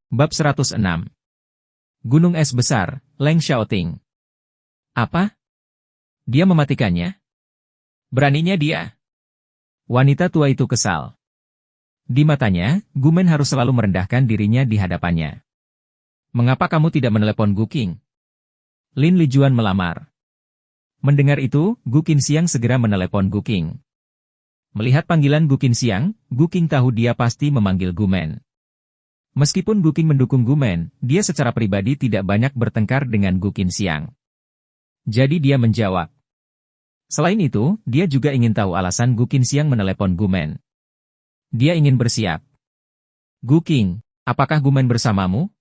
Bab 106. Gunung es besar, Leng Xiaoting. Apa? Dia mematikannya? Beraninya dia. Wanita tua itu kesal. Di matanya, Gumen harus selalu merendahkan dirinya di hadapannya. Mengapa kamu tidak menelepon Gu Qing? Lin Lijuan melamar. Mendengar itu, Gu Qinxiang segera menelepon Gu Qing. Melihat panggilan Gu Qinxiang, Gu Qing tahu dia pasti memanggil Gumen. Meskipun Gu Qing mendukung Gumen, dia secara pribadi tidak banyak bertengkar dengan Gu Qinxiang. Jadi dia menjawab. Selain itu, dia juga ingin tahu alasan Gu Qinxiang menelepon Gumen. Dia ingin bersiap. Gu Qing, apakah Gumen bersamamu?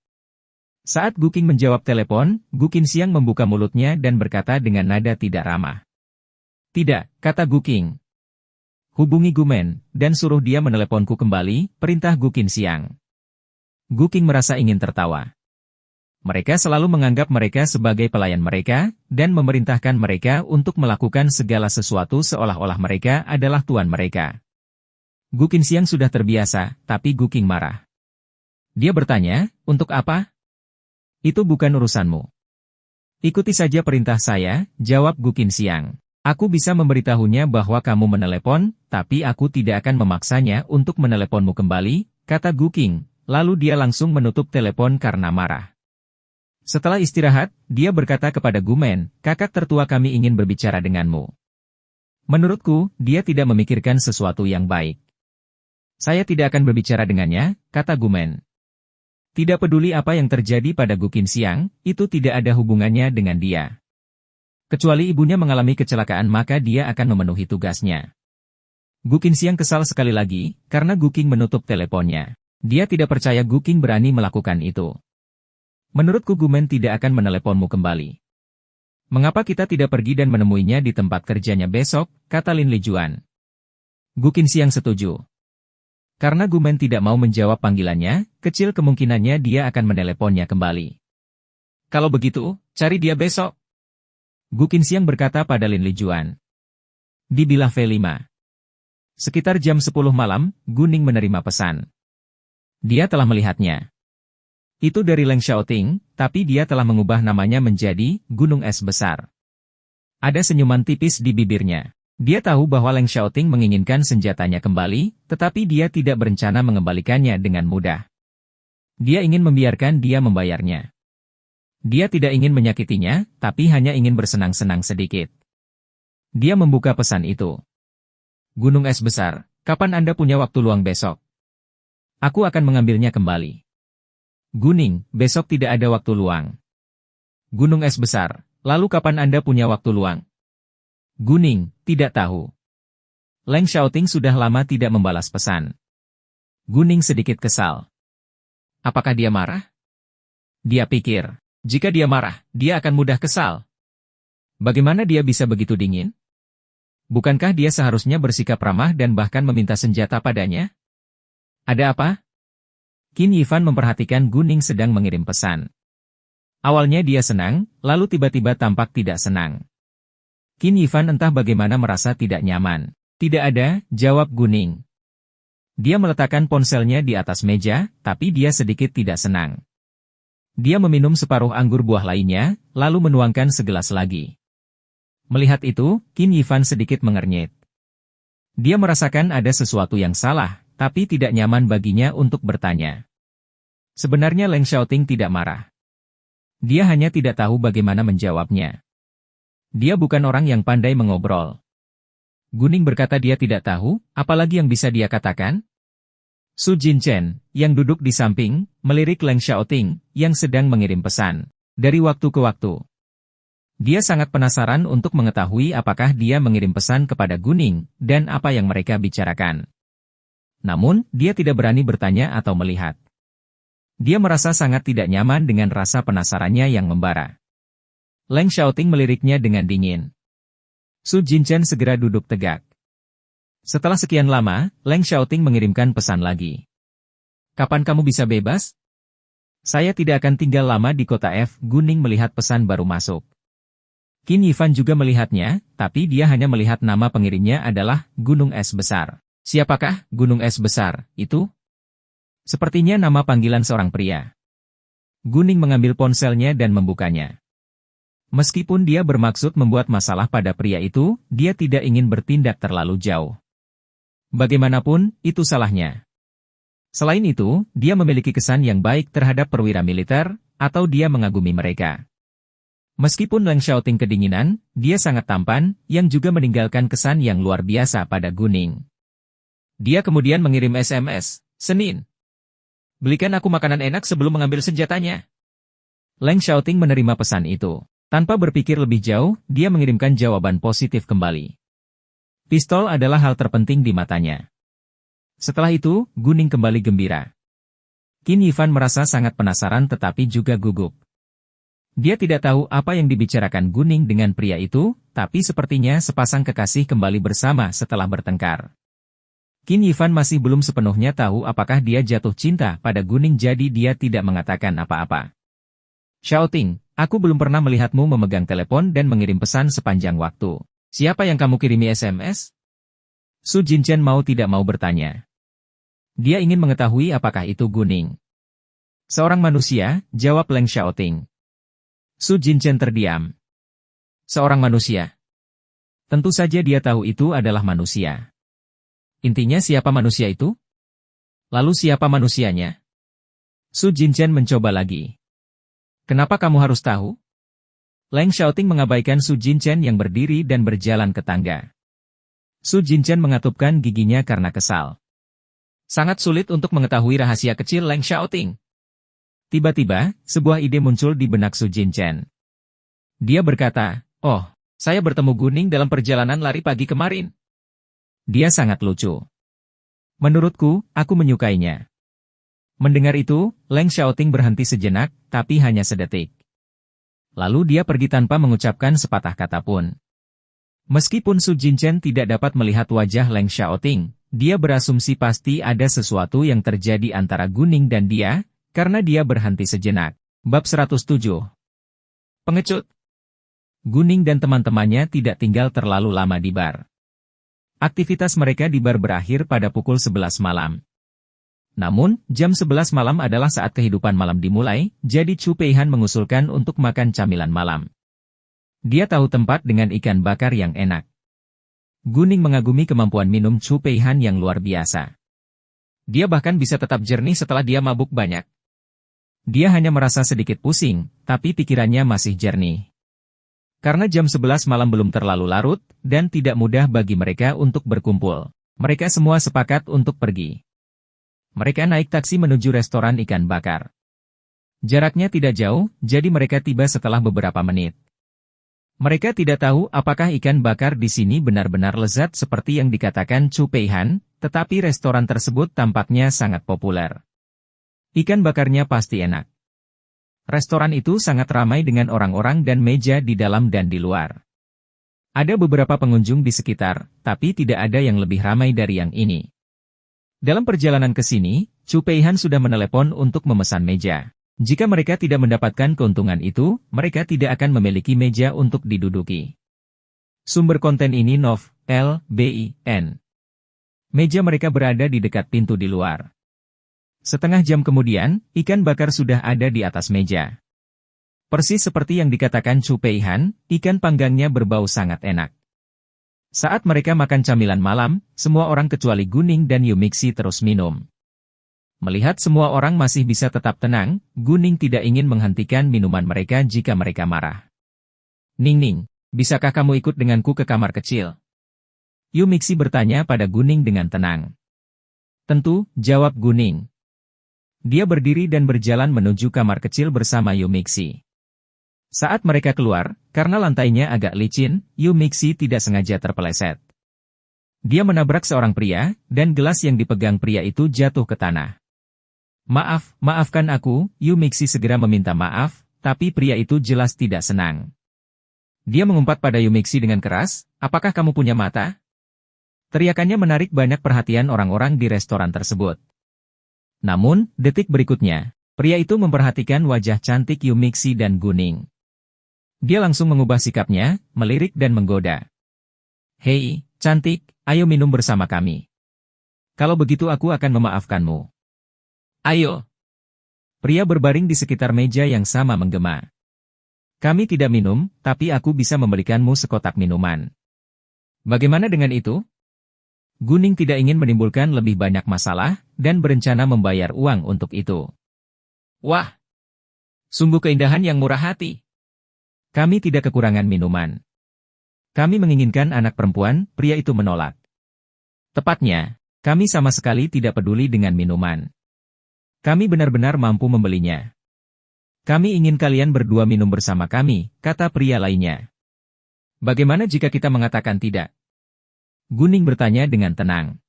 Saat Gu Qing menjawab telepon, Gu Qinxiang membuka mulutnya dan berkata dengan nada tidak ramah. Tidak, kata Gu Qing. Hubungi Gumen, dan suruh dia meneleponku kembali, perintah Gu Qinxiang. Gu Qing merasa ingin tertawa. Mereka selalu menganggap mereka sebagai pelayan mereka, dan memerintahkan mereka untuk melakukan segala sesuatu seolah-olah mereka adalah tuan mereka. Gu Qinxiang sudah terbiasa, tapi Gu Qing marah. Dia bertanya, untuk apa? Itu bukan urusanmu. Ikuti saja perintah saya, jawab Gu Qinxiang. Aku bisa memberitahunya bahwa kamu menelepon, tapi aku tidak akan memaksanya untuk meneleponmu kembali, kata Gu Qing. Lalu dia langsung menutup telepon karena marah. Setelah istirahat, dia berkata kepada Gumen, kakak tertua kami ingin berbicara denganmu. Menurutku, dia tidak memikirkan sesuatu yang baik. Saya tidak akan berbicara dengannya, kata Gumen. Tidak peduli apa yang terjadi pada Gu Qinxiang, itu tidak ada hubungannya dengan dia. Kecuali ibunya mengalami kecelakaan maka dia akan memenuhi tugasnya. Gu Qinxiang kesal sekali lagi, karena Gu Qing menutup teleponnya. Dia tidak percaya Gu Qing berani melakukan itu. Menurutku Gumen tidak akan meneleponmu kembali. Mengapa kita tidak pergi dan menemuinya di tempat kerjanya besok, kata Lin Lijuan. Gu Qinxiang setuju. Karena Gumen tidak mau menjawab panggilannya, kecil kemungkinannya dia akan meneleponnya kembali. Kalau begitu, cari dia besok. Gu Qinxiang berkata pada Lin Lijuan. Di bilah V5. Sekitar jam 10 malam, Guning menerima pesan. Dia telah melihatnya. Itu dari Leng Xiaoting, tapi dia telah mengubah namanya menjadi Gunung Es Besar. Ada senyuman tipis di bibirnya. Dia tahu bahwa Leng Xiaoting menginginkan senjatanya kembali, tetapi dia tidak berencana mengembalikannya dengan mudah. Dia ingin membiarkan dia membayarnya. Dia tidak ingin menyakitinya, tapi hanya ingin bersenang-senang sedikit. Dia membuka pesan itu. Gunung Es Besar, kapan Anda punya waktu luang besok? Aku akan mengambilnya kembali. Guning, besok tidak ada waktu luang. Gunung Es Besar, lalu kapan Anda punya waktu luang? Guning, tidak tahu. Leng Xiaoting sudah lama tidak membalas pesan. Guning sedikit kesal. Apakah dia marah? Dia pikir, jika dia marah, dia akan mudah kesal. Bagaimana dia bisa begitu dingin? Bukankah dia seharusnya bersikap ramah dan bahkan meminta senjata padanya? Ada apa? Qin Yifan memperhatikan Guning sedang mengirim pesan. Awalnya dia senang, lalu tiba-tiba tampak tidak senang. Qin Yifan entah bagaimana merasa tidak nyaman. Tidak ada, jawab Guning. Dia meletakkan ponselnya di atas meja, tapi dia sedikit tidak senang. Dia meminum separuh anggur buah lainnya, lalu menuangkan segelas lagi. Melihat itu, Qin Yifan sedikit mengernyit. Dia merasakan ada sesuatu yang salah, tapi tidak nyaman baginya untuk bertanya. Sebenarnya Leng Xiaoting tidak marah. Dia hanya tidak tahu bagaimana menjawabnya. Dia bukan orang yang pandai mengobrol. Guning berkata dia tidak tahu, apalagi yang bisa dia katakan? Su Jinchen, yang duduk di samping, melirik Leng Xiaoting, yang sedang mengirim pesan. Dari waktu ke waktu. Dia sangat penasaran untuk mengetahui apakah dia mengirim pesan kepada Guning, dan apa yang mereka bicarakan. Namun, dia tidak berani bertanya atau melihat. Dia merasa sangat tidak nyaman dengan rasa penasarannya yang membara. Leng Xiaoting meliriknya dengan dingin. Su Jinchen segera duduk tegak. Setelah sekian lama, Leng Xiaoting mengirimkan pesan lagi. Kapan kamu bisa bebas? Saya tidak akan tinggal lama di kota F. Guning melihat pesan baru masuk. Qin Yifan juga melihatnya, tapi dia hanya melihat nama pengirimnya adalah Gunung Es Besar. Siapakah Gunung Es Besar itu? Sepertinya nama panggilan seorang pria. Guning mengambil ponselnya dan membukanya. Meskipun dia bermaksud membuat masalah pada pria itu, dia tidak ingin bertindak terlalu jauh. Bagaimanapun, itu salahnya. Selain itu, dia memiliki kesan yang baik terhadap perwira militer, atau dia mengagumi mereka. Meskipun Leng Xiaoting kedinginan, dia sangat tampan, yang juga meninggalkan kesan yang luar biasa pada Guning. Dia kemudian mengirim SMS, "Senin. Belikan aku makanan enak sebelum mengambil senjatanya." Leng Xiaoting menerima pesan itu. Tanpa berpikir lebih jauh, dia mengirimkan jawaban positif kembali. Pistol adalah hal terpenting di matanya. Setelah itu, Guning kembali gembira. Qin Yifan merasa sangat penasaran tetapi juga gugup. Dia tidak tahu apa yang dibicarakan Guning dengan pria itu, tapi sepertinya sepasang kekasih kembali bersama setelah bertengkar. Qin Yifan masih belum sepenuhnya tahu apakah dia jatuh cinta pada Guning jadi dia tidak mengatakan apa-apa. "Xiaoting, aku belum pernah melihatmu memegang telepon dan mengirim pesan sepanjang waktu. Siapa yang kamu kirimi SMS?" Su Jinchen mau tidak mau bertanya. Dia ingin mengetahui apakah itu Guning. "Seorang manusia," jawab Leng Xiaoting. Su Jinchen terdiam. "Seorang manusia?" Tentu saja dia tahu itu adalah manusia. Intinya siapa manusia itu? Lalu siapa manusianya? Su Jinchen mencoba lagi. "Kenapa kamu harus tahu?" Leng Xiaoting mengabaikan Su Jinchen yang berdiri dan berjalan ke tangga. Su Jinchen mengatupkan giginya karena kesal. Sangat sulit untuk mengetahui rahasia kecil Leng Xiaoting. Tiba-tiba, sebuah ide muncul di benak Su Jinchen. Dia berkata, "Oh, saya bertemu Guning dalam perjalanan lari pagi kemarin. Dia sangat lucu. Menurutku, aku menyukainya." Mendengar itu, Leng Xiaoting berhenti sejenak, tapi hanya sedetik. Lalu dia pergi tanpa mengucapkan sepatah kata pun. Meskipun Su Jinchen tidak dapat melihat wajah Leng Xiaoting, dia berasumsi pasti ada sesuatu yang terjadi antara Guning dan dia, karena dia berhenti sejenak. Bab 107. Pengecut. Guning dan teman-temannya tidak tinggal terlalu lama di bar. Aktivitas mereka di bar berakhir pada pukul 11 malam. Namun, jam 11 malam adalah saat kehidupan malam dimulai, jadi Chu Peihan mengusulkan untuk makan camilan malam. Dia tahu tempat dengan ikan bakar yang enak. Guning mengagumi kemampuan minum Chu Peihan yang luar biasa. Dia bahkan bisa tetap jernih setelah dia mabuk banyak. Dia hanya merasa sedikit pusing, tapi pikirannya masih jernih. Karena jam 11 malam belum terlalu larut, dan tidak mudah bagi mereka untuk berkumpul, mereka semua sepakat untuk pergi. Mereka naik taksi menuju restoran ikan bakar. Jaraknya tidak jauh, jadi mereka tiba setelah beberapa menit. Mereka tidak tahu apakah ikan bakar di sini benar-benar lezat seperti yang dikatakan Chu Peihan, tetapi restoran tersebut tampaknya sangat populer. Ikan bakarnya pasti enak. Restoran itu sangat ramai dengan orang-orang dan meja di dalam dan di luar. Ada beberapa pengunjung di sekitar, tapi tidak ada yang lebih ramai dari yang ini. Dalam perjalanan ke sini, Chu Peihan sudah menelepon untuk memesan meja. Jika mereka tidak mendapatkan keuntungan itu, mereka tidak akan memiliki meja untuk diduduki. Sumber konten ini Nov, L.B.I.N. Meja mereka berada di dekat pintu di luar. Setengah jam kemudian, ikan bakar sudah ada di atas meja. Persis seperti yang dikatakan Chu Peihan, ikan panggangnya berbau sangat enak. Saat mereka makan camilan malam, semua orang kecuali Guning dan Yumixi terus minum. Melihat semua orang masih bisa tetap tenang, Guning tidak ingin menghentikan minuman mereka jika mereka marah. "Ning, bisakah kamu ikut denganku ke kamar kecil?" Yumixi bertanya pada Guning dengan tenang. "Tentu," jawab Guning. Dia berdiri dan berjalan menuju kamar kecil bersama Yumixi. Saat mereka keluar, karena lantainya agak licin, Yumixi tidak sengaja terpeleset. Dia menabrak seorang pria, dan gelas yang dipegang pria itu jatuh ke tanah. Maafkan aku," Yumixi segera meminta maaf, tapi pria itu jelas tidak senang. Dia mengumpat pada Yumixi dengan keras, "Apakah kamu punya mata?" Teriakannya menarik banyak perhatian orang-orang di restoran tersebut. Namun, detik berikutnya, pria itu memperhatikan wajah cantik Yumixi dan Guning. Dia langsung mengubah sikapnya, melirik dan menggoda. "Hei, cantik, ayo minum bersama kami. Kalau begitu aku akan memaafkanmu. Ayo." Pria berbaring di sekitar meja yang sama menggema. Kami tidak minum, tapi aku bisa memberikanmu sekotak minuman. Bagaimana dengan itu? Guning tidak ingin menimbulkan lebih banyak masalah, dan berencana membayar uang untuk itu. Wah! Sungguh keindahan yang murah hati. Kami tidak kekurangan minuman. Kami menginginkan anak perempuan, pria itu menolak. Tepatnya, kami sama sekali tidak peduli dengan minuman. Kami benar-benar mampu membelinya. Kami ingin kalian berdua minum bersama kami, kata pria lainnya. Bagaimana jika kita mengatakan tidak? Guning bertanya dengan tenang.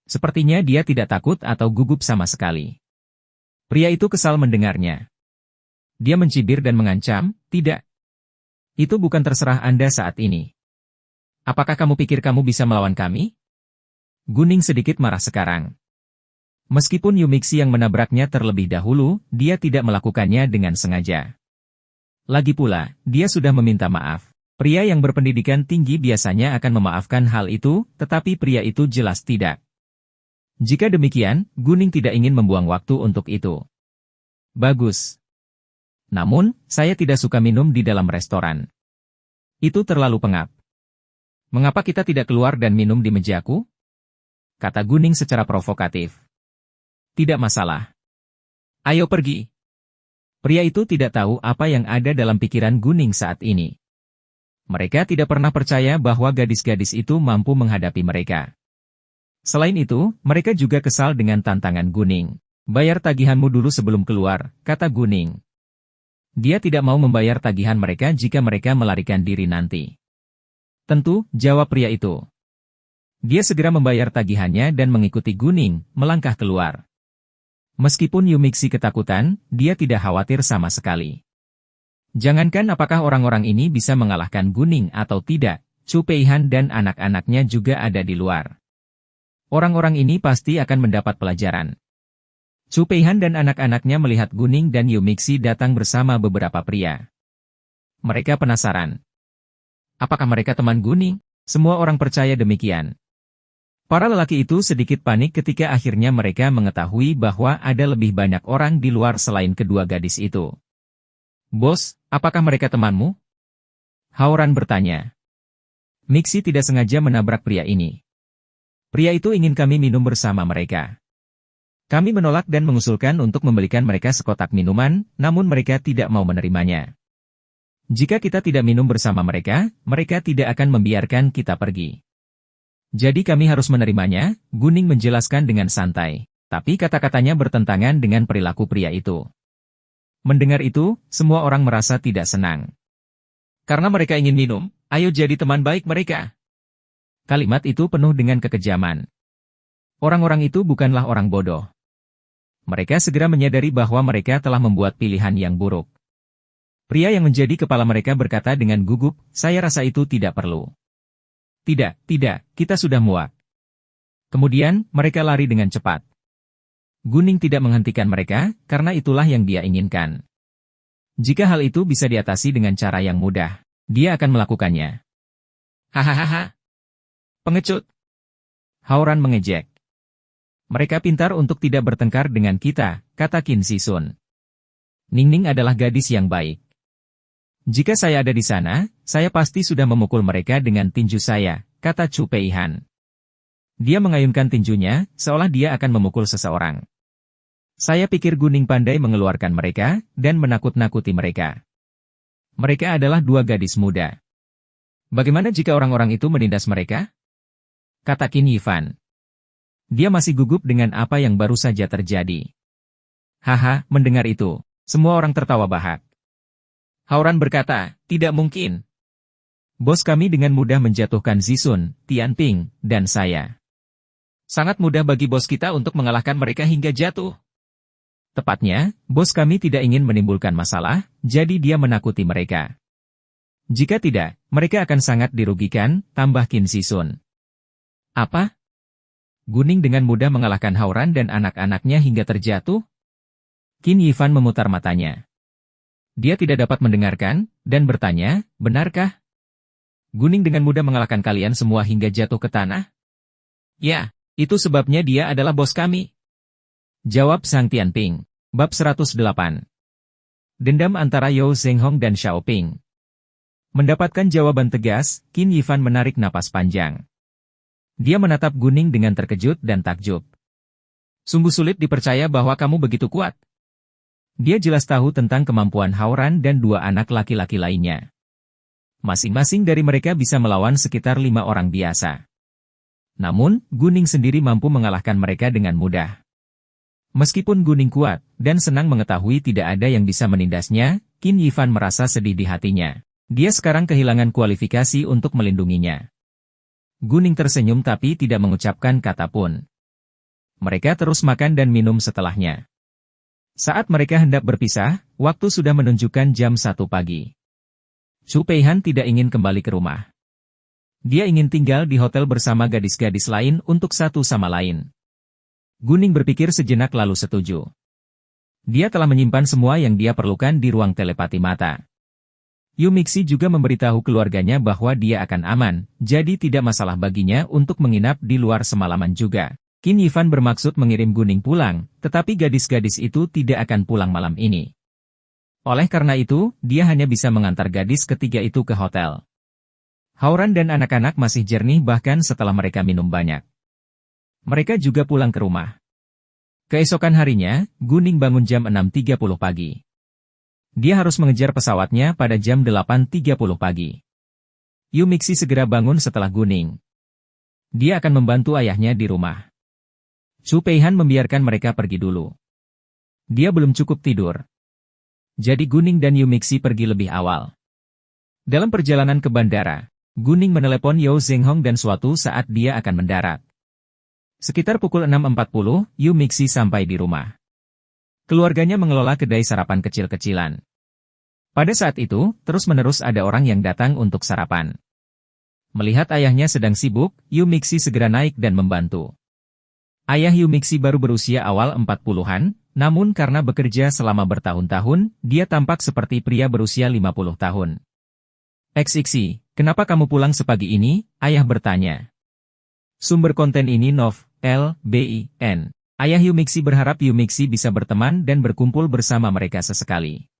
Sepertinya dia tidak takut atau gugup sama sekali. Pria itu kesal mendengarnya. Dia mencibir dan mengancam, tidak. Itu bukan terserah Anda saat ini. Apakah kamu pikir kamu bisa melawan kami? Guning sedikit marah sekarang. Meskipun Yumixi yang menabraknya terlebih dahulu, dia tidak melakukannya dengan sengaja. Lagi pula, dia sudah meminta maaf. Pria yang berpendidikan tinggi biasanya akan memaafkan hal itu, tetapi pria itu jelas tidak. Jika demikian, Guning tidak ingin membuang waktu untuk itu. Bagus. Namun, saya tidak suka minum di dalam restoran. Itu terlalu pengap. Mengapa kita tidak keluar dan minum di mejaku? Kata Guning secara provokatif. Tidak masalah. Ayo pergi. Pria itu tidak tahu apa yang ada dalam pikiran Guning saat ini. Mereka tidak pernah percaya bahwa gadis-gadis itu mampu menghadapi mereka. Selain itu, mereka juga kesal dengan tantangan Guning. Bayar tagihanmu dulu sebelum keluar, kata Guning. Dia tidak mau membayar tagihan mereka jika mereka melarikan diri nanti. Tentu, jawab pria itu. Dia segera membayar tagihannya dan mengikuti Guning, melangkah keluar. Meskipun Yumixi ketakutan, dia tidak khawatir sama sekali. Jangankan apakah orang-orang ini bisa mengalahkan Guning atau tidak, Chu Peihan dan anak-anaknya juga ada di luar. Orang-orang ini pasti akan mendapat pelajaran. Chu Peihan dan anak-anaknya melihat Guning dan Yumixi datang bersama beberapa pria. Mereka penasaran. Apakah mereka teman Guning? Semua orang percaya demikian. Para lelaki itu sedikit panik ketika akhirnya mereka mengetahui bahwa ada lebih banyak orang di luar selain kedua gadis itu. Bos, apakah mereka temanmu? Hauran bertanya. Mixi tidak sengaja menabrak pria ini. Pria itu ingin kami minum bersama mereka. Kami menolak dan mengusulkan untuk membelikan mereka sekotak minuman, namun mereka tidak mau menerimanya. Jika kita tidak minum bersama mereka, mereka tidak akan membiarkan kita pergi. Jadi kami harus menerimanya, Guning menjelaskan dengan santai. Tapi kata-katanya bertentangan dengan perilaku pria itu. Mendengar itu, semua orang merasa tidak senang. Karena mereka ingin minum, ayo jadi teman baik mereka. Kalimat itu penuh dengan kekejaman. Orang-orang itu bukanlah orang bodoh. Mereka segera menyadari bahwa mereka telah membuat pilihan yang buruk. Pria yang menjadi kepala mereka berkata dengan gugup, saya rasa itu tidak perlu. Tidak, kita sudah muak. Kemudian, mereka lari dengan cepat. Guning tidak menghentikan mereka, karena itulah yang dia inginkan. Jika hal itu bisa diatasi dengan cara yang mudah, dia akan melakukannya. Hahaha. Pengecut. Hauran mengejek. Mereka pintar untuk tidak bertengkar dengan kita, kata Qin Sisun. Ningning adalah gadis yang baik. Jika saya ada di sana, saya pasti sudah memukul mereka dengan tinju saya, kata Chu Peihan. Dia mengayunkan tinjunya, seolah dia akan memukul seseorang. Saya pikir Guning pandai mengeluarkan mereka, dan menakut-nakuti mereka. Mereka adalah dua gadis muda. Bagaimana jika orang-orang itu menindas mereka? Kata Qin Yifan. Dia masih gugup dengan apa yang baru saja terjadi. Haha, mendengar itu, semua orang tertawa bahak. Hauran berkata, tidak mungkin. Bos kami dengan mudah menjatuhkan Zisun, Tianping, dan saya. Sangat mudah bagi bos kita untuk mengalahkan mereka hingga jatuh. Tepatnya, bos kami tidak ingin menimbulkan masalah, jadi dia menakuti mereka. Jika tidak, mereka akan sangat dirugikan, tambah Qin Sisun. Apa? Guning dengan mudah mengalahkan Hauran dan anak-anaknya hingga terjatuh? Qin Yifan memutar matanya. Dia tidak dapat mendengarkan, dan bertanya, benarkah? Guning dengan mudah mengalahkan kalian semua hingga jatuh ke tanah? Ya, itu sebabnya dia adalah bos kami. Jawab Sang Tianping. Bab 108. Dendam antara Yao Zhenghong dan Xiaoping. Mendapatkan jawaban tegas, Qin Yifan menarik napas panjang. Dia menatap Guning dengan terkejut dan takjub. Sungguh sulit dipercaya bahwa kamu begitu kuat. Dia jelas tahu tentang kemampuan Haoran dan dua anak laki-laki lainnya. Masing-masing dari mereka bisa melawan sekitar 5 orang biasa. Namun, Guning sendiri mampu mengalahkan mereka dengan mudah. Meskipun Guning kuat, dan senang mengetahui tidak ada yang bisa menindasnya, Qin Yifan merasa sedih di hatinya. Dia sekarang kehilangan kualifikasi untuk melindunginya. Guning tersenyum tapi tidak mengucapkan kata pun. Mereka terus makan dan minum setelahnya. Saat mereka hendak berpisah, waktu sudah menunjukkan jam 1 pagi. Chu Peihan tidak ingin kembali ke rumah. Dia ingin tinggal di hotel bersama gadis-gadis lain untuk satu sama lain. Guning berpikir sejenak lalu setuju. Dia telah menyimpan semua yang dia perlukan di ruang telepati mata. Yu Mixi juga memberitahu keluarganya bahwa dia akan aman, jadi tidak masalah baginya untuk menginap di luar semalaman juga. Qin Yifan bermaksud mengirim Guning pulang, tetapi gadis-gadis itu tidak akan pulang malam ini. Oleh karena itu, dia hanya bisa mengantar gadis ketiga itu ke hotel. Haoran dan anak-anak masih jernih bahkan setelah mereka minum banyak. Mereka juga pulang ke rumah. Keesokan harinya, Guning bangun jam 6.30 pagi. Dia harus mengejar pesawatnya pada jam 8.30 pagi. Yu Mixi segera bangun setelah Guning. Dia akan membantu ayahnya di rumah. Chu Peihan membiarkan mereka pergi dulu. Dia belum cukup tidur. Jadi Guning dan Yu Mixi pergi lebih awal. Dalam perjalanan ke bandara, Guning menelepon Yao Zhenghong dan suatu saat dia akan mendarat. Sekitar pukul 6.40, Yu Mixi sampai di rumah. Keluarganya mengelola kedai sarapan kecil-kecilan. Pada saat itu, terus-menerus ada orang yang datang untuk sarapan. Melihat ayahnya sedang sibuk, Yu Mixi segera naik dan membantu. Ayah Yu Mixi baru berusia awal 40-an, namun karena bekerja selama bertahun-tahun, dia tampak seperti pria berusia 50 tahun. "Xixi, kenapa kamu pulang sepagi ini?" ayah bertanya. Sumber konten ini Nov, L.B.I.N. Ayah Yu Mixi berharap Yu Mixi bisa berteman dan berkumpul bersama mereka sesekali.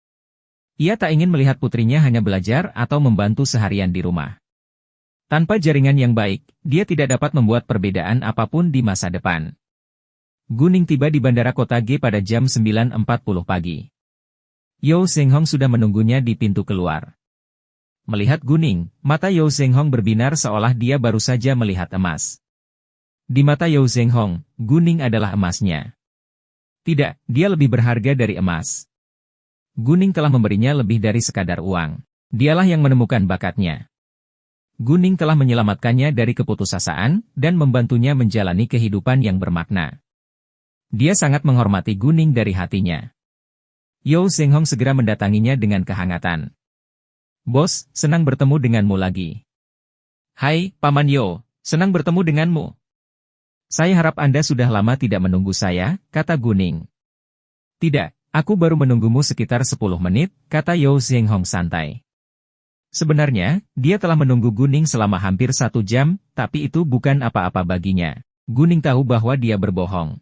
Ia tak ingin melihat putrinya hanya belajar atau membantu seharian di rumah. Tanpa jaringan yang baik, dia tidak dapat membuat perbedaan apapun di masa depan. Guning tiba di bandara kota G pada jam 9.40 pagi. Yao Zhenghong sudah menunggunya di pintu keluar. Melihat Guning, mata Yao Zhenghong berbinar seolah dia baru saja melihat emas. Di mata Yao Zhenghong, Guning adalah emasnya. Tidak, dia lebih berharga dari emas. Guning telah memberinya lebih dari sekadar uang. Dialah yang menemukan bakatnya. Guning telah menyelamatkannya dari keputusasaan dan membantunya menjalani kehidupan yang bermakna. Dia sangat menghormati Guning dari hatinya. Yao Zhenghong segera mendatanginya dengan kehangatan. "Bos, senang bertemu denganmu lagi." "Hai, Paman Yao, senang bertemu denganmu." "Saya harap Anda sudah lama tidak menunggu saya," kata Guning. "Tidak, aku baru menunggumu sekitar 10 menit," kata Yao Zhenghong santai. Sebenarnya, dia telah menunggu Guning selama hampir 1 jam, tapi itu bukan apa-apa baginya. Guning tahu bahwa dia berbohong.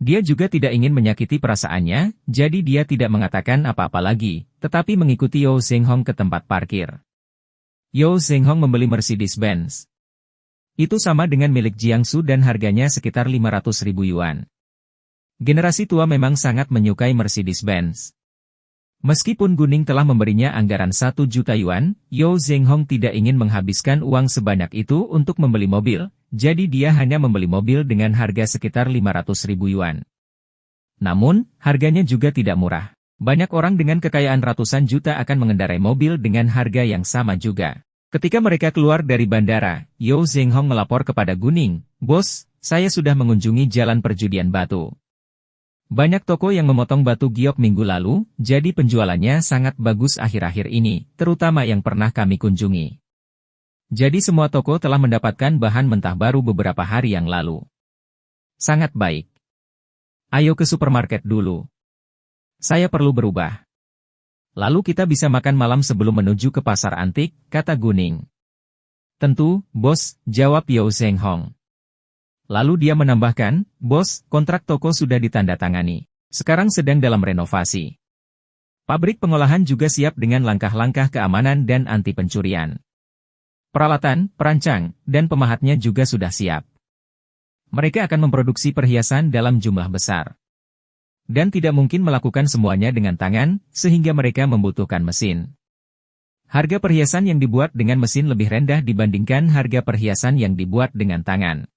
Dia juga tidak ingin menyakiti perasaannya, jadi dia tidak mengatakan apa-apa lagi, tetapi mengikuti Yao Zhenghong ke tempat parkir. Yao Zhenghong membeli Mercedes-Benz. Itu sama dengan milik Jiangsu dan harganya sekitar 500.000 yuan. Generasi tua memang sangat menyukai Mercedes-Benz. Meskipun Guning telah memberinya anggaran 1 juta yuan, Yao Zhenghong tidak ingin menghabiskan uang sebanyak itu untuk membeli mobil, jadi dia hanya membeli mobil dengan harga sekitar 500.000 yuan. Namun, harganya juga tidak murah. Banyak orang dengan kekayaan ratusan juta akan mengendarai mobil dengan harga yang sama juga. Ketika mereka keluar dari bandara, Yao Zhenghong melapor kepada Guning, "Bos, saya sudah mengunjungi jalan perjudian batu. Banyak toko yang memotong batu giok minggu lalu, jadi penjualannya sangat bagus akhir-akhir ini, terutama yang pernah kami kunjungi. Jadi semua toko telah mendapatkan bahan mentah baru beberapa hari yang lalu. Sangat baik. Ayo ke supermarket dulu. Saya perlu berubah. Lalu kita bisa makan malam sebelum menuju ke pasar antik," kata Guning. "Tentu, bos," jawab Yao Zhenghong. Lalu dia menambahkan, "Bos, kontrak toko sudah ditandatangani. Sekarang sedang dalam renovasi. Pabrik pengolahan juga siap dengan langkah-langkah keamanan dan anti pencurian. Peralatan, perancang, dan pemahatnya juga sudah siap. Mereka akan memproduksi perhiasan dalam jumlah besar. Dan tidak mungkin melakukan semuanya dengan tangan, sehingga mereka membutuhkan mesin. Harga perhiasan yang dibuat dengan mesin lebih rendah dibandingkan harga perhiasan yang dibuat dengan tangan.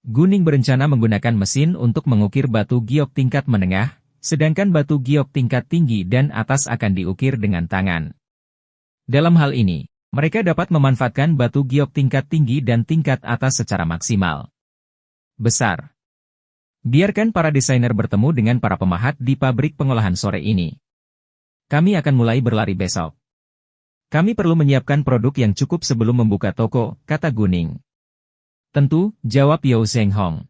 Guning berencana menggunakan mesin untuk mengukir batu giok tingkat menengah, sedangkan batu giok tingkat tinggi dan atas akan diukir dengan tangan. Dalam hal ini, mereka dapat memanfaatkan batu giok tingkat tinggi dan tingkat atas secara maksimal. Besar. Biarkan para desainer bertemu dengan para pemahat di pabrik pengolahan sore ini. Kami akan mulai berlari besok. Kami perlu menyiapkan produk yang cukup sebelum membuka toko, kata Guning. Tentu, jawab Yao Zhenghong.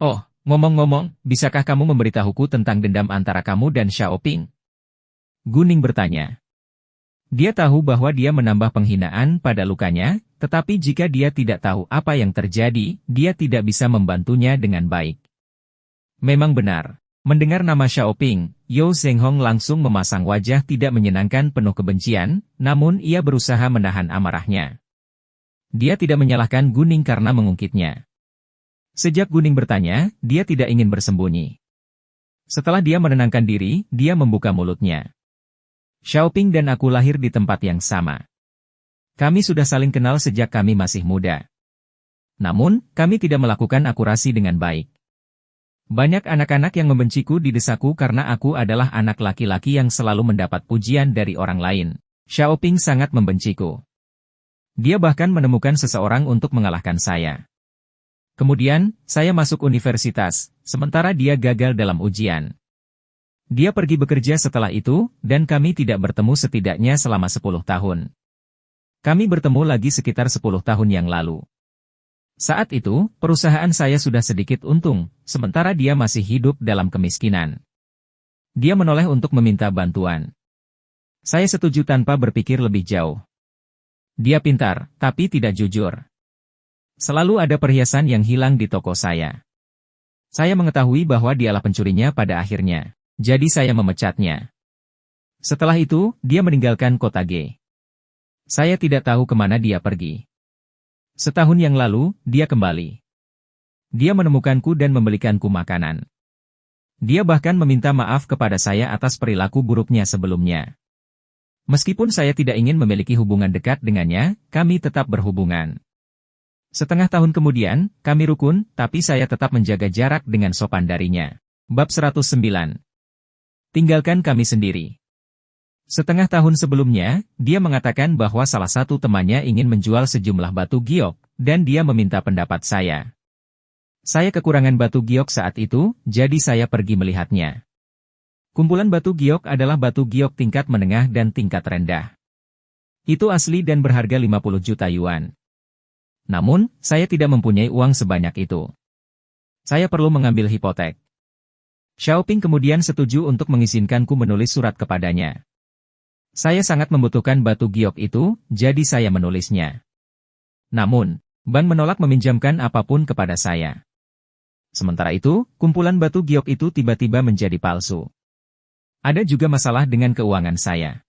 Oh, ngomong-ngomong, bisakah kamu memberitahuku tentang dendam antara kamu dan Xiaoping? Guning bertanya. Dia tahu bahwa dia menambah penghinaan pada lukanya, tetapi jika dia tidak tahu apa yang terjadi, dia tidak bisa membantunya dengan baik. Memang benar. Mendengar nama Xiaoping, Yao Zhenghong langsung memasang wajah tidak menyenangkan penuh kebencian, namun ia berusaha menahan amarahnya. Dia tidak menyalahkan Guning karena mengungkitnya. Sejak Guning bertanya, dia tidak ingin bersembunyi. Setelah dia menenangkan diri, dia membuka mulutnya. Xiaoping dan aku lahir di tempat yang sama. Kami sudah saling kenal sejak kami masih muda. Namun, kami tidak melakukan akurasi dengan baik. Banyak anak-anak yang membenciku di desaku karena aku adalah anak laki-laki yang selalu mendapat pujian dari orang lain. Xiaoping sangat membenciku. Dia bahkan menemukan seseorang untuk mengalahkan saya. Kemudian, saya masuk universitas, sementara dia gagal dalam ujian. Dia pergi bekerja setelah itu, dan kami tidak bertemu setidaknya selama 10 tahun. Kami bertemu lagi sekitar 10 tahun yang lalu. Saat itu, perusahaan saya sudah sedikit untung, sementara dia masih hidup dalam kemiskinan. Dia menoleh untuk meminta bantuan. Saya setuju tanpa berpikir lebih jauh. Dia pintar, tapi tidak jujur. Selalu ada perhiasan yang hilang di toko saya. Saya mengetahui bahwa dialah pencurinya pada akhirnya. Jadi saya memecatnya. Setelah itu, dia meninggalkan kota G. Saya tidak tahu kemana dia pergi. Setahun yang lalu, dia kembali. Dia menemukanku dan membelikanku makanan. Dia bahkan meminta maaf kepada saya atas perilaku buruknya sebelumnya. Meskipun saya tidak ingin memiliki hubungan dekat dengannya, kami tetap berhubungan. Setengah tahun kemudian, kami rukun, tapi saya tetap menjaga jarak dengan sopan darinya. Bab 109. Tinggalkan kami sendiri. Setengah tahun sebelumnya, dia mengatakan bahwa salah satu temannya ingin menjual sejumlah batu giok, dan dia meminta pendapat saya. Saya kekurangan batu giok saat itu, jadi saya pergi melihatnya. Kumpulan batu giok adalah batu giok tingkat menengah dan tingkat rendah. Itu asli dan berharga 50 juta yuan. Namun, saya tidak mempunyai uang sebanyak itu. Saya perlu mengambil hipotek. Xiaoping kemudian setuju untuk mengizinkanku menulis surat kepadanya. Saya sangat membutuhkan batu giok itu, jadi saya menulisnya. Namun, bank menolak meminjamkan apapun kepada saya. Sementara itu, kumpulan batu giok itu tiba-tiba menjadi palsu. Ada juga masalah dengan keuangan saya.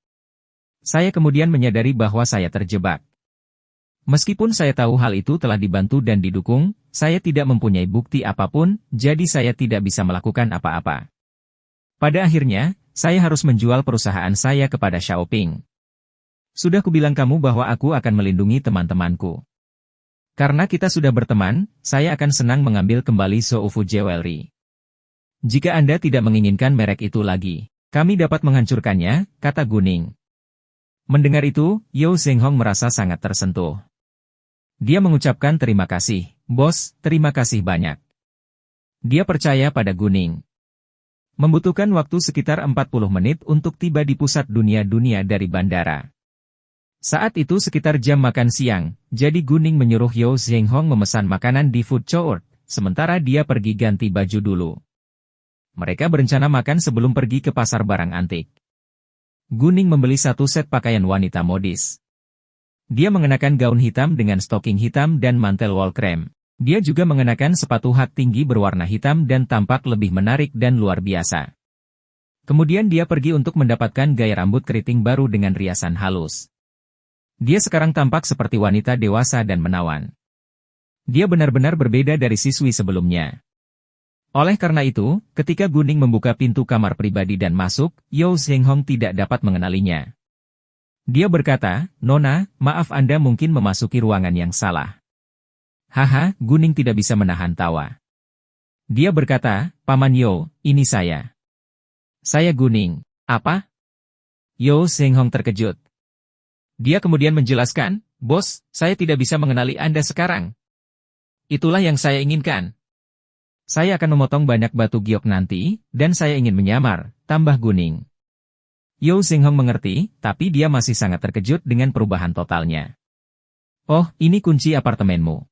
Saya kemudian menyadari bahwa saya terjebak. Meskipun saya tahu hal itu telah dibantu dan didukung, saya tidak mempunyai bukti apapun, jadi saya tidak bisa melakukan apa-apa. Pada akhirnya, saya harus menjual perusahaan saya kepada Xiaoping. Sudah kubilang kamu bahwa aku akan melindungi teman-temanku. Karena kita sudah berteman, saya akan senang mengambil kembali Soufu Jewelry. Jika Anda tidak menginginkan merek itu lagi, kami dapat menghancurkannya, kata Guning. Mendengar itu, Yao Zhenghong merasa sangat tersentuh. Dia mengucapkan terima kasih, bos, terima kasih banyak. Dia percaya pada Guning. Membutuhkan waktu sekitar 40 menit untuk tiba di pusat dunia-dunia dari bandara. Saat itu sekitar jam makan siang, jadi Guning menyuruh Yao Zhenghong memesan makanan di food court, sementara dia pergi ganti baju dulu. Mereka berencana makan sebelum pergi ke pasar barang antik. Guning membeli satu set pakaian wanita modis. Dia mengenakan gaun hitam dengan stoking hitam dan mantel wol krem. Dia juga mengenakan sepatu hak tinggi berwarna hitam dan tampak lebih menarik dan luar biasa. Kemudian dia pergi untuk mendapatkan gaya rambut keriting baru dengan riasan halus. Dia sekarang tampak seperti wanita dewasa dan menawan. Dia benar-benar berbeda dari siswi sebelumnya. Oleh karena itu, ketika Guning membuka pintu kamar pribadi dan masuk, Yao Zhenghong tidak dapat mengenalinya. Dia berkata, "Nona, maaf Anda mungkin memasuki ruangan yang salah." Haha, Guning tidak bisa menahan tawa. Dia berkata, "Paman Yao, ini saya." "Saya Guning." "Apa?" Yao Zhenghong terkejut. Dia kemudian menjelaskan, "Bos, saya tidak bisa mengenali Anda sekarang. Itulah yang saya inginkan. Saya akan memotong banyak batu giok nanti, dan saya ingin menyamar," tambah Guning. Yao Zhenghong mengerti, tapi dia masih sangat terkejut dengan perubahan totalnya. "Oh, ini kunci apartemenmu."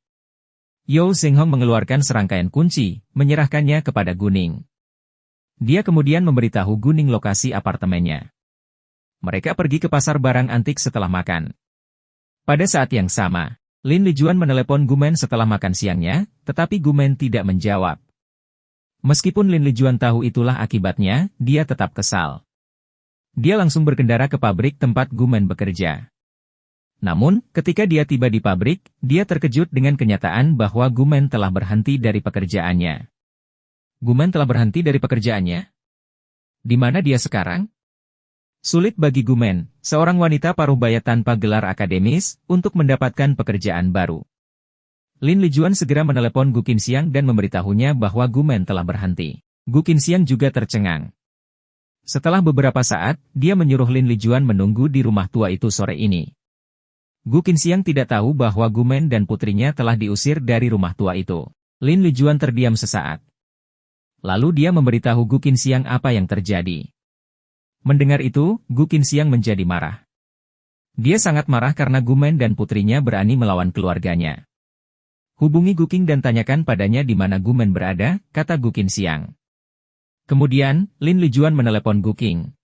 Yao Zhenghong mengeluarkan serangkaian kunci, menyerahkannya kepada Guning. Dia kemudian memberitahu Guning lokasi apartemennya. Mereka pergi ke pasar barang antik setelah makan. Pada saat yang sama, Lin Lijuan menelepon Gumen setelah makan siangnya, tetapi Gumen tidak menjawab. Meskipun Lin Lijuan tahu itulah akibatnya, dia tetap kesal. Dia langsung berkendara ke pabrik tempat Gumen bekerja. Namun, ketika dia tiba di pabrik, dia terkejut dengan kenyataan bahwa Gumen telah berhenti dari pekerjaannya. Gumen telah berhenti dari pekerjaannya? Di mana dia sekarang? Sulit bagi Gumen, seorang wanita paruh baya tanpa gelar akademis, untuk mendapatkan pekerjaan baru. Lin Lijuan segera menelepon Gu Qinxiang dan memberitahunya bahwa Gumen telah berhenti. Gu Qinxiang juga tercengang. Setelah beberapa saat, dia menyuruh Lin Lijuan menunggu di rumah tua itu sore ini. Gu Qinxiang tidak tahu bahwa Gumen dan putrinya telah diusir dari rumah tua itu. Lin Lijuan terdiam sesaat. Lalu dia memberitahu Gu Qinxiang apa yang terjadi. Mendengar itu, Gu Qinxiang menjadi marah. Dia sangat marah karena Gumen dan putrinya berani melawan keluarganya. "Hubungi Gu Qing dan tanyakan padanya di mana Gumen berada," kata Gu Qinxiang. Kemudian, Lin Lijuan menelepon Gu Qing.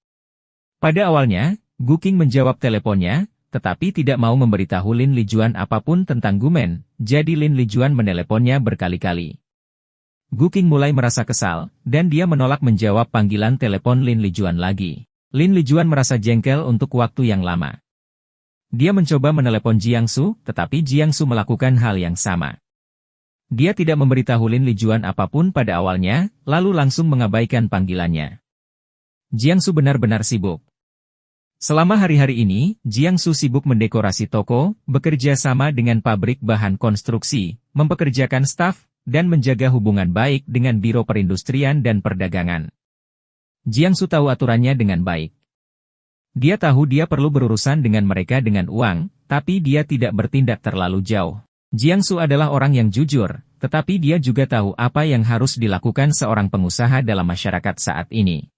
Pada awalnya, Gu Qing menjawab teleponnya, tetapi tidak mau memberitahu Lin Lijuan apapun tentang Gumen, jadi Lin Lijuan meneleponnya berkali-kali. Gu Qing mulai merasa kesal, dan dia menolak menjawab panggilan telepon Lin Lijuan lagi. Lin Lijuan merasa jengkel untuk waktu yang lama. Dia mencoba menelepon Jiangsu, tetapi Jiangsu melakukan hal yang sama. Dia tidak memberitahu Lin Lijuan apapun pada awalnya, lalu langsung mengabaikan panggilannya. Jiangsu benar-benar sibuk. Selama hari-hari ini, Jiangsu sibuk mendekorasi toko, bekerja sama dengan pabrik bahan konstruksi, mempekerjakan staf, dan menjaga hubungan baik dengan Biro Perindustrian dan Perdagangan. Jiangsu tahu aturannya dengan baik. Dia tahu dia perlu berurusan dengan mereka dengan uang, tapi dia tidak bertindak terlalu jauh. Jiangsu adalah orang yang jujur, tetapi dia juga tahu apa yang harus dilakukan seorang pengusaha dalam masyarakat saat ini.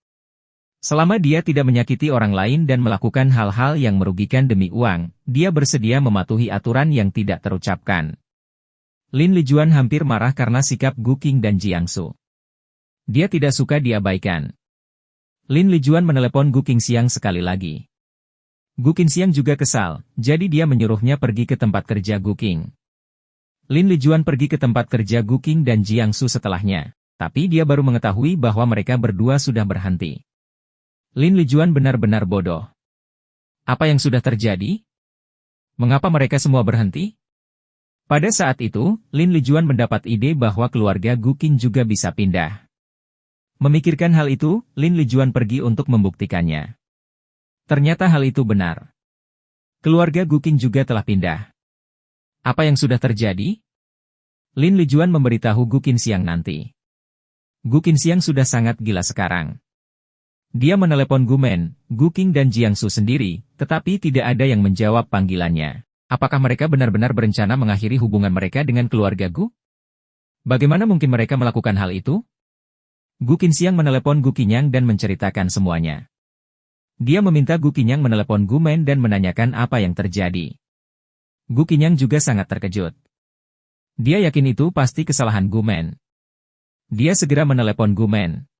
Selama dia tidak menyakiti orang lain dan melakukan hal-hal yang merugikan demi uang, dia bersedia mematuhi aturan yang tidak terucapkan. Lin Lijuan hampir marah karena sikap Gu Qing dan Jiangsu. Dia tidak suka diabaikan. Lin Lijuan menelepon Gu Qinxiang sekali lagi. Gu Qinxiang juga kesal, jadi dia menyuruhnya pergi ke tempat kerja Gu Qing. Lin Lijuan pergi ke tempat kerja Gu Qing dan Jiangsu setelahnya, tapi dia baru mengetahui bahwa mereka berdua sudah berhenti. Lin Lijuan benar-benar bodoh. Apa yang sudah terjadi? Mengapa mereka semua berhenti? Pada saat itu, Lin Lijuan mendapat ide bahwa keluarga Gu Qing juga bisa pindah. Memikirkan hal itu, Lin Lijuan pergi untuk membuktikannya. Ternyata hal itu benar. Keluarga Gu Qing juga telah pindah. Apa yang sudah terjadi? Lin Lijuan memberitahu Gu Qinxiang nanti. Gu Qinxiang sudah sangat gila sekarang. Dia menelepon Gumen, Gu Qing dan Jiangsu sendiri, tetapi tidak ada yang menjawab panggilannya. Apakah mereka benar-benar berencana mengakhiri hubungan mereka dengan keluarga Gu? Bagaimana mungkin mereka melakukan hal itu? Gu Qinxiang menelepon Gu Qinyang dan menceritakan semuanya. Dia meminta Gu Qinyang menelepon Gumen dan menanyakan apa yang terjadi. Gu Qinyang juga sangat terkejut. Dia yakin itu pasti kesalahan Gumen. Dia segera menelepon Gumen.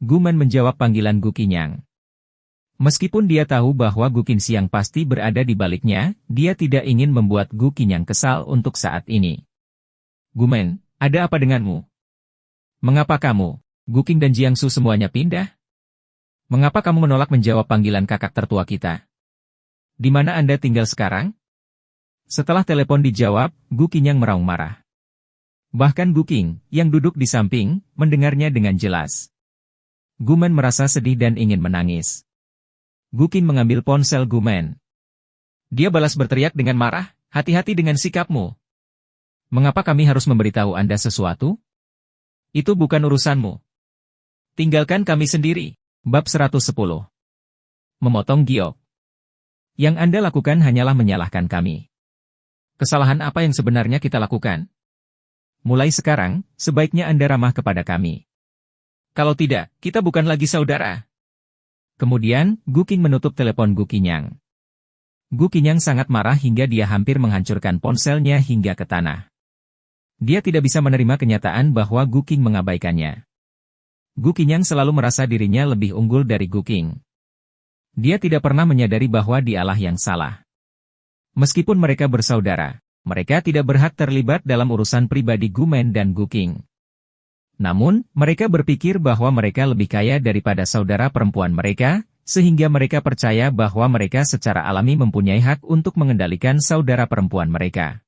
Gumen menjawab panggilan Gu Qinyang. Meskipun dia tahu bahwa Gu Qinxiang pasti berada di baliknya, dia tidak ingin membuat Gu Qinyang kesal untuk saat ini. Gumen, ada apa denganmu? Mengapa kamu, Guking dan Jiangsu semuanya pindah? Mengapa kamu menolak menjawab panggilan kakak tertua kita? Di mana Anda tinggal sekarang? Setelah telepon dijawab, Gu Qinyang meraung marah. Bahkan Guking, yang duduk di samping, mendengarnya dengan jelas. Gumen merasa sedih dan ingin menangis. Guking mengambil ponsel Gumen. Dia balas berteriak dengan marah, hati-hati dengan sikapmu. Mengapa kami harus memberitahu Anda sesuatu? Itu bukan urusanmu. Tinggalkan kami sendiri. Bab 110. Memotong giok. Yang Anda lakukan hanyalah menyalahkan kami. Kesalahan apa yang sebenarnya kita lakukan? Mulai sekarang, sebaiknya Anda ramah kepada kami. Kalau tidak, kita bukan lagi saudara. Kemudian, Guking menutup telepon Gu Qinyang. Gu Qinyang sangat marah hingga dia hampir menghancurkan ponselnya hingga ke tanah. Dia tidak bisa menerima kenyataan bahwa Guking mengabaikannya. Gu Qinyang selalu merasa dirinya lebih unggul dari Guking. Dia tidak pernah menyadari bahwa dialah yang salah. Meskipun mereka bersaudara, mereka tidak berhak terlibat dalam urusan pribadi Gumen dan Guking. Namun, mereka berpikir bahwa mereka lebih kaya daripada saudara perempuan mereka, sehingga mereka percaya bahwa mereka secara alami mempunyai hak untuk mengendalikan saudara perempuan mereka.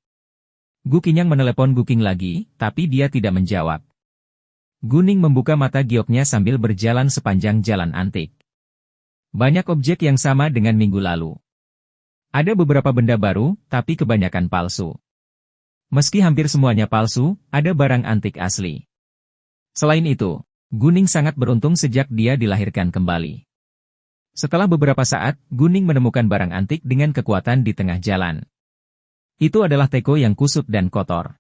Gu Qinyang menelepon Guking lagi, tapi dia tidak menjawab. Guning membuka mata gioknya sambil berjalan sepanjang jalan antik. Banyak objek yang sama dengan minggu lalu. Ada beberapa benda baru, tapi kebanyakan palsu. Meski hampir semuanya palsu, ada barang antik asli. Selain itu, Guning sangat beruntung sejak dia dilahirkan kembali. Setelah beberapa saat, Guning menemukan barang antik dengan kekuatan di tengah jalan. Itu adalah teko yang kusut dan kotor.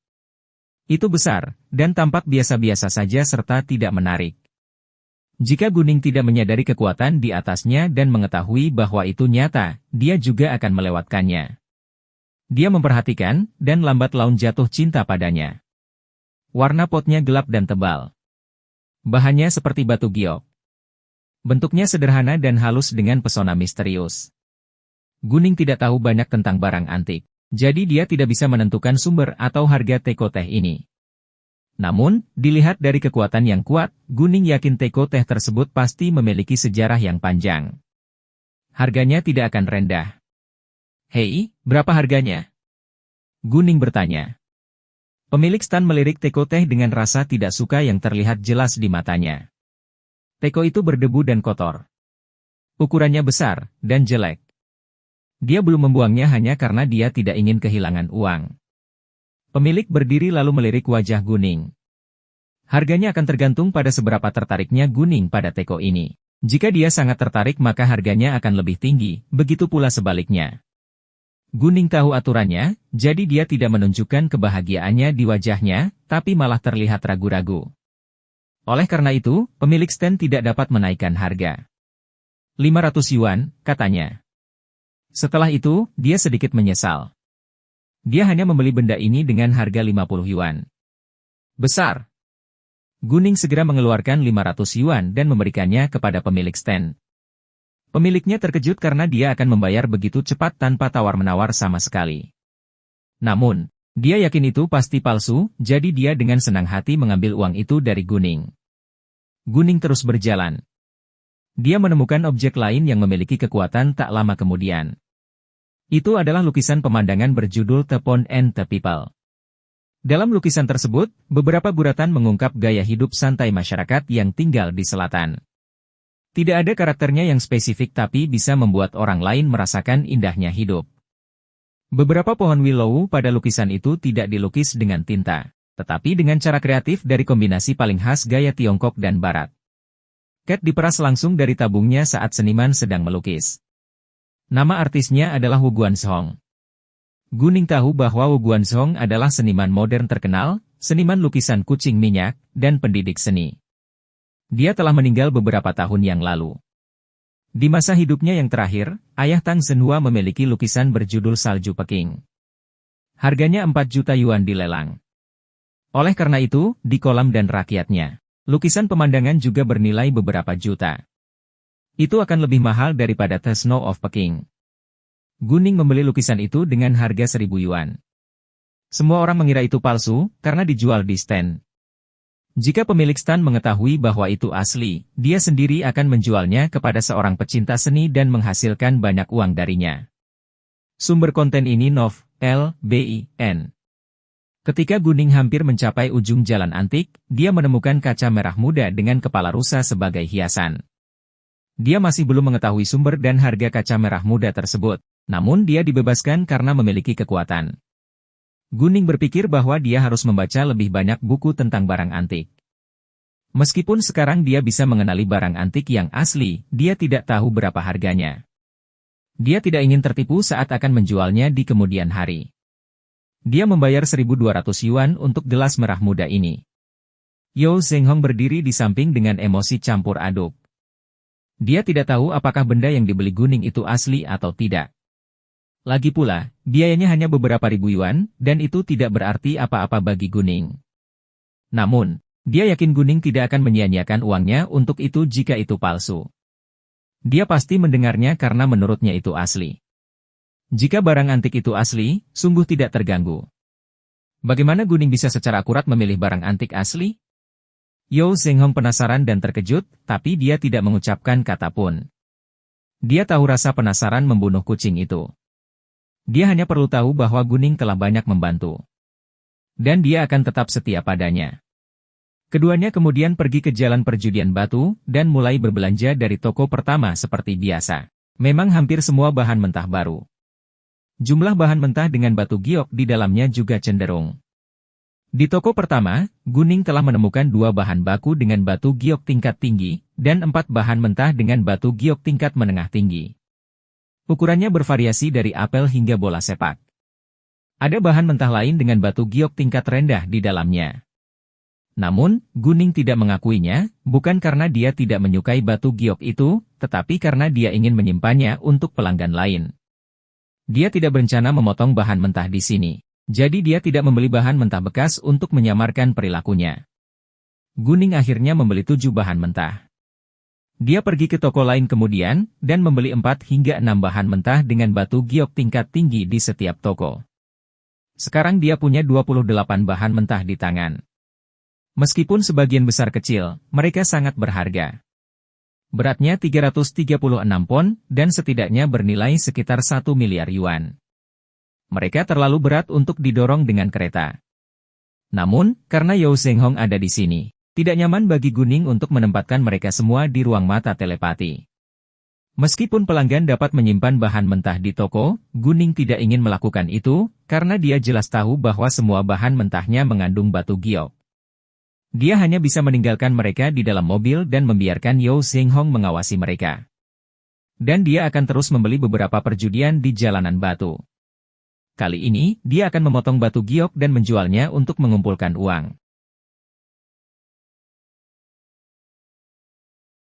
Itu besar, dan tampak biasa-biasa saja serta tidak menarik. Jika Guning tidak menyadari kekuatan di atasnya dan mengetahui bahwa itu nyata, dia juga akan melewatkannya. Dia memperhatikan, dan lambat laun jatuh cinta padanya. Warna potnya gelap dan tebal. Bahannya seperti batu giok. Bentuknya sederhana dan halus dengan pesona misterius. Guning tidak tahu banyak tentang barang antik, jadi dia tidak bisa menentukan sumber atau harga teko teh ini. Namun, dilihat dari kekuatan yang kuat, Guning yakin teko teh tersebut pasti memiliki sejarah yang panjang. Harganya tidak akan rendah. Hei, berapa harganya? Guning bertanya. Pemilik stan melirik teko teh dengan rasa tidak suka yang terlihat jelas di matanya. Teko itu berdebu dan kotor. Ukurannya besar, dan jelek. Dia belum membuangnya hanya karena dia tidak ingin kehilangan uang. Pemilik berdiri lalu melirik wajah Guning. Harganya akan tergantung pada seberapa tertariknya Guning pada teko ini. Jika dia sangat tertarik maka harganya akan lebih tinggi, begitu pula sebaliknya. Guning tahu aturannya, jadi dia tidak menunjukkan kebahagiaannya di wajahnya, tapi malah terlihat ragu-ragu. Oleh karena itu, pemilik stand tidak dapat menaikkan harga. 500 yuan, katanya. Setelah itu, dia sedikit menyesal. Dia hanya membeli benda ini dengan harga 50 yuan. Besar. Guning segera mengeluarkan 500 yuan dan memberikannya kepada pemilik stand. Pemiliknya terkejut karena dia akan membayar begitu cepat tanpa tawar-menawar sama sekali. Namun, dia yakin itu pasti palsu, jadi dia dengan senang hati mengambil uang itu dari Guning. Guning terus berjalan. Dia menemukan objek lain yang memiliki kekuatan tak lama kemudian. Itu adalah lukisan pemandangan berjudul The Pond and the People. Dalam lukisan tersebut, beberapa guratan mengungkap gaya hidup santai masyarakat yang tinggal di selatan. Tidak ada karakternya yang spesifik tapi bisa membuat orang lain merasakan indahnya hidup. Beberapa pohon willow pada lukisan itu tidak dilukis dengan tinta, tetapi dengan cara kreatif dari kombinasi paling khas gaya Tiongkok dan Barat. Cat diperas langsung dari tabungnya saat seniman sedang melukis. Nama artisnya adalah Wu Guanzhong. Guning tahu bahwa Wu Guanzhong adalah seniman modern terkenal, seniman lukisan kucing minyak, dan pendidik seni. Dia telah meninggal beberapa tahun yang lalu. Di masa hidupnya yang terakhir, ayah Tang Zhenhua memiliki lukisan berjudul Salju Peking. Harganya 4 juta yuan dilelang. Oleh karena itu, di kolam dan rakyatnya, lukisan pemandangan juga bernilai beberapa juta. Itu akan lebih mahal daripada The Snow of Peking. Guning membeli lukisan itu dengan harga 1000 yuan. Semua orang mengira itu palsu, karena dijual di stand. Jika pemilik stand mengetahui bahwa itu asli, dia sendiri akan menjualnya kepada seorang pecinta seni dan menghasilkan banyak uang darinya. Sumber konten ini Nov, L.B.I.N. Ketika Guning hampir mencapai ujung jalan antik, dia menemukan kaca merah muda dengan kepala rusa sebagai hiasan. Dia masih belum mengetahui sumber dan harga kaca merah muda tersebut, namun dia dibebaskan karena memiliki kekuatan. Guning berpikir bahwa dia harus membaca lebih banyak buku tentang barang antik. Meskipun sekarang dia bisa mengenali barang antik yang asli, dia tidak tahu berapa harganya. Dia tidak ingin tertipu saat akan menjualnya di kemudian hari. Dia membayar 1.200 yuan untuk gelas merah muda ini. Yao Zhenghong berdiri di samping dengan emosi campur aduk. Dia tidak tahu apakah benda yang dibeli Guning itu asli atau tidak. Lagi pula, biayanya hanya beberapa ribu yuan, dan itu tidak berarti apa-apa bagi Guning. Namun, dia yakin Guning tidak akan menyia-nyiakan uangnya untuk itu jika itu palsu. Dia pasti mendengarnya karena menurutnya itu asli. Jika barang antik itu asli, sungguh tidak terganggu. Bagaimana Guning bisa secara akurat memilih barang antik asli? Yao Zhenghong penasaran dan terkejut, tapi dia tidak mengucapkan kata pun. Dia tahu rasa penasaran membunuh kucing itu. Dia hanya perlu tahu bahwa Guning telah banyak membantu. Dan dia akan tetap setia padanya. Keduanya kemudian pergi ke jalan perjudian batu, dan mulai berbelanja dari toko pertama seperti biasa. Memang hampir semua bahan mentah baru. Jumlah bahan mentah dengan batu giok di dalamnya juga cenderung. Di toko pertama, Guning telah menemukan 2 bahan baku dengan batu giok tingkat tinggi, dan 4 bahan mentah dengan batu giok tingkat menengah tinggi. Ukurannya bervariasi dari apel hingga bola sepak. Ada bahan mentah lain dengan batu giok tingkat rendah di dalamnya. Namun, Guning tidak mengakuinya, bukan karena dia tidak menyukai batu giok itu, tetapi karena dia ingin menyimpannya untuk pelanggan lain. Dia tidak berencana memotong bahan mentah di sini, jadi dia tidak membeli bahan mentah bekas untuk menyamarkan perilakunya. Guning akhirnya membeli 7 bahan mentah. Dia pergi ke toko lain kemudian, dan membeli 4 hingga 6 bahan mentah dengan batu giok tingkat tinggi di setiap toko. Sekarang dia punya 28 bahan mentah di tangan. Meskipun sebagian besar kecil, mereka sangat berharga. Beratnya 336 pon, dan setidaknya bernilai sekitar 1 miliar yuan. Mereka terlalu berat untuk didorong dengan kereta. Namun, karena Yao Zhenghong ada di sini, tidak nyaman bagi Guning untuk menempatkan mereka semua di ruang mata telepati. Meskipun pelanggan dapat menyimpan bahan mentah di toko, Guning tidak ingin melakukan itu, karena dia jelas tahu bahwa semua bahan mentahnya mengandung batu giok. Dia hanya bisa meninggalkan mereka di dalam mobil dan membiarkan Yao Zhenghong mengawasi mereka. Dan dia akan terus membeli beberapa perjudian di jalanan batu. Kali ini, dia akan memotong batu giok dan menjualnya untuk mengumpulkan uang.